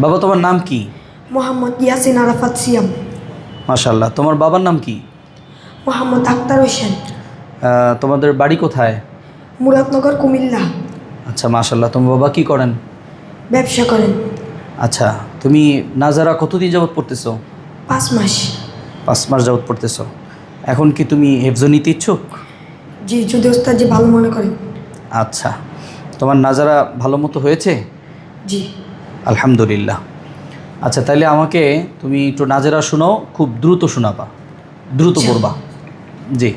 বাবা তোমার নাম কি? মোহাম্মদ ইয়াসিন আরাফাত সিয়াম। মাশাআল্লাহ। তোমার বাবার নাম কি? মোহাম্মদ আক্তার হোসেন। তোমাদের বাড়ি কোথায়? মুরাদনগর, কুমিল্লা। আচ্ছা মাশাআল্লাহ। তোমার বাবা কি করেন? ব্যবসা করেন। আচ্ছা, তুমি নাজারা কতদিন যাবত পড়তেছো? 5 মাস। 5 মাস যাবত পড়তেছো। এখন কি তুমি হেফজ নিতে ইচ্ছুক? জি, যদি ওস্তাদ যে ভালো মনে করেন। আচ্ছা, তোমার নাজারা ভালো মতো হয়েছে? জি আলহামদুলিল্লাহ। আচ্ছা, তাইলে আমাকে তুমি একটু নাজারা শোনাও, খুব দ্রুত শোনাবা, দ্রুত পড়বা। জি।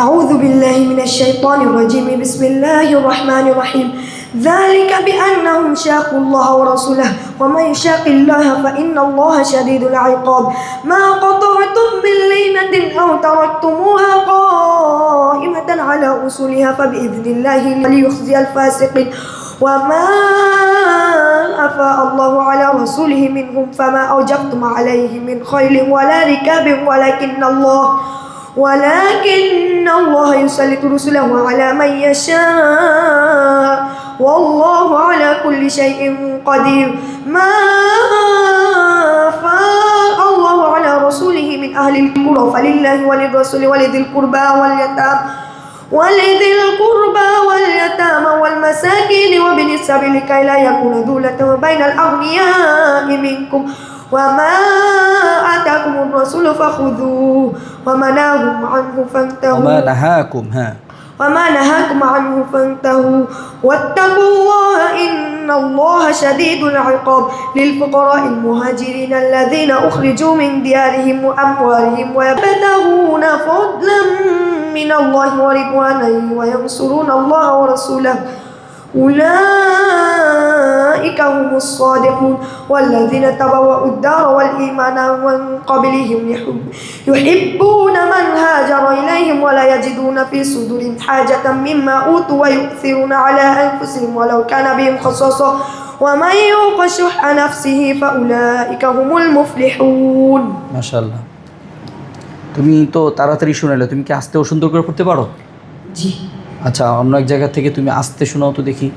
أعوذ بالله من الشيطان الرجيم. بسم الله الرحمن الرحيم. ذلك بأنهم شاقوا الله ورسوله ومن يشاق الله فإن الله شديد العقاب. ما قطعتم من لينة أو تركتموها قائمة على أصولها فبإذن الله ليخزي الفاسقين. وما أفاء الله على رسوله منهم فما أوجفتم عليه من خيل ولا ركاب ولكن الله يسلط رسله على من يشاء والله على كل شيء قدير. ما أفاء الله على رسوله من أهل القرى فلله وللرسول ولذي القربى واليتامى والمساكين وابن السبيل كي لا يكون دولة بين الأغنياء منكم. وما آتاكم الرسول فخذوه وما نهاكم عنه فانتهوا واتقوا الله إن الله شديد العقاب. للفقراء المهاجرين الذين أخرجوا من ديارهم وأموالهم ويبتغون فضلا من الله ورضوانا وينصرون الله ورسوله أولئك هم الصادقون. والذين تبوأوا الدار والإيمان من قبلهم يحبون من هاجر إليهم ولا يجدون في صدورهم حاجة مما أوتوا ويؤثرون على أنفسهم ولو كان بهم خصاصة ومن يوق شح نفسه فأولئك هم المفلحون. মাশাআল্লাহ। তুমি তো তাড়াতাড়ি শোনালে, তুমি কি আস্তেও সুন্দর করে পড়তে পারো? জি। আচ্ছা, অন্য এক জায়গা থেকে তুমি আস্তে শোনাও তো দেখি।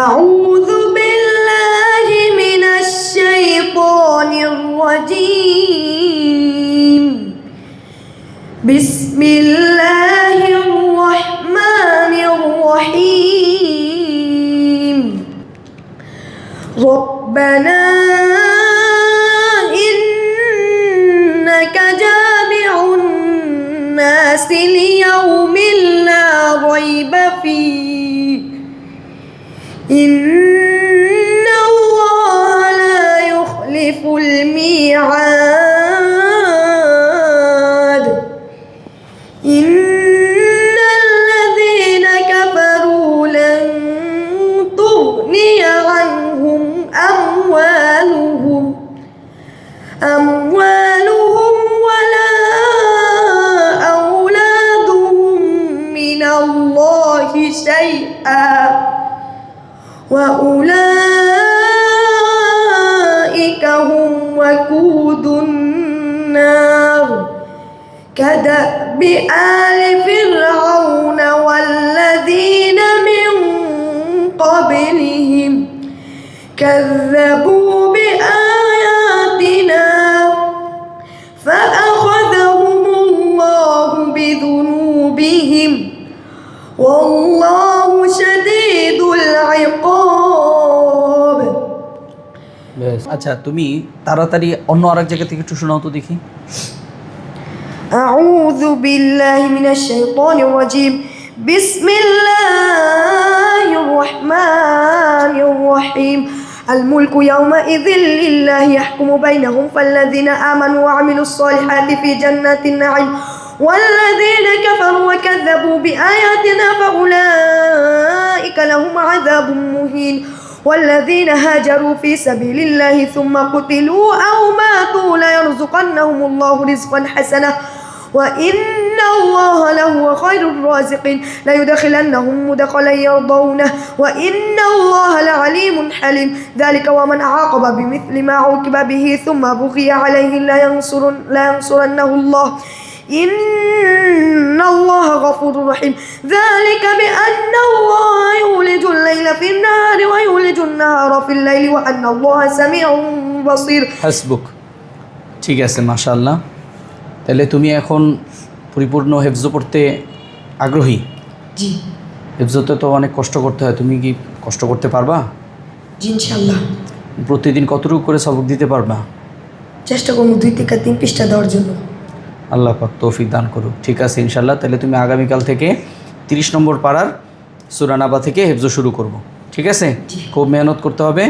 আউযু বিল্লাহি মিনাশ শাইতানির রাজীম। বিসমিল্লাহির রাহমানির রহিম। রব্বানা ইন্নাকা জামিউন নাসি লিয়াউমিন লা রাইবা ফীহি ইন্না আল্লাহা লা ইউখলিফুল মিআদ। ইন্নাল্লাযীনা কাফারু লান তুগনিয়া আনহুম আমওয়ালুহুম ওয়ালা আওলাদুহুম মিনাল্লাহি শাইআ وأولئك هم وقود النار كدأب آل فرعون والذين من قبلهم كذبوا بآياتنا فأخذهم الله بذنوبهم والله شديد العقاب. আচ্ছা, তুমি তাড়াতাড়ি অন্য আরেক জায়গা থেকে একটু শোনাও তো দেখি। أعوذ بالله من الشيطان الرجيم. بسم الله الرحمن الرحيم. الملك يومئذ لله يحكم بينهم فالذين آمنوا وعملوا الصالحات في جنات النعيم والذين كفروا وكذبوا بآياتنا فأولئك لهم عذاب مهين. والذين هاجروا في سبيل الله ثم قتلوا أو ماتوا ليرزقنهم الله رزقا حسنا وإن الله لهو خير الرازقين. ليدخلنهم مدخلا يرضونه وإن الله لعليم حليم. ذلك ومن عاقب بمثل ما عوقب به ثم بغي عليه لا ينصرنه الله إن الله غفور رحيم ذلك بأن الله يولج الليل في النهار ويولج النهار في الليل وأن الله سميع بصير হাসবুক। ঠিক আছে, মাশাআল্লাহ। তাহলে তুমি এখন পরিপূর্ণ হেফজ পড়তে আগ্রহী? জি হেফজতে তো অনেক কষ্ট করতে হয়, তুমি কি কষ্ট করতে পারবা? জি ইনশাআল্লাহ প্রতিদিন কতটুকু করে সবক দিতে পারবা? চেষ্টা করবো 2 থেকে 3 পৃষ্ঠা দেওয়ার জন্য। আল্লাহ পাক তৌফিক দান করুক। ঠিক আছে ইনশাআল্লাহ। তাহলে তুমি আগামীকাল থেকে 30 নম্বর পাড়ার সূরা নাবা থেকে হেফজ শুরু করব। ঠিক আছে? খুব মেহনত করতে হবে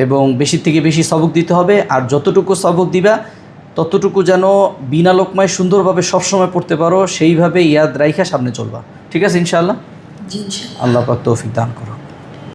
এবং বেশি থেকে বেশি সবক দিতে হবে। আর যতটুকু সবক দিবা ততটুকু যেন বিনা লোকমায় সুন্দরভাবে সবসময় পড়তে পারো, সেইভাবে ইয়াদ রাইখা সামনে চলবা। ঠিক আছে ইনশাআল্লাহ? জি ইনশাআল্লাহ। আল্লাহ পাক তৌফিক দান করুক।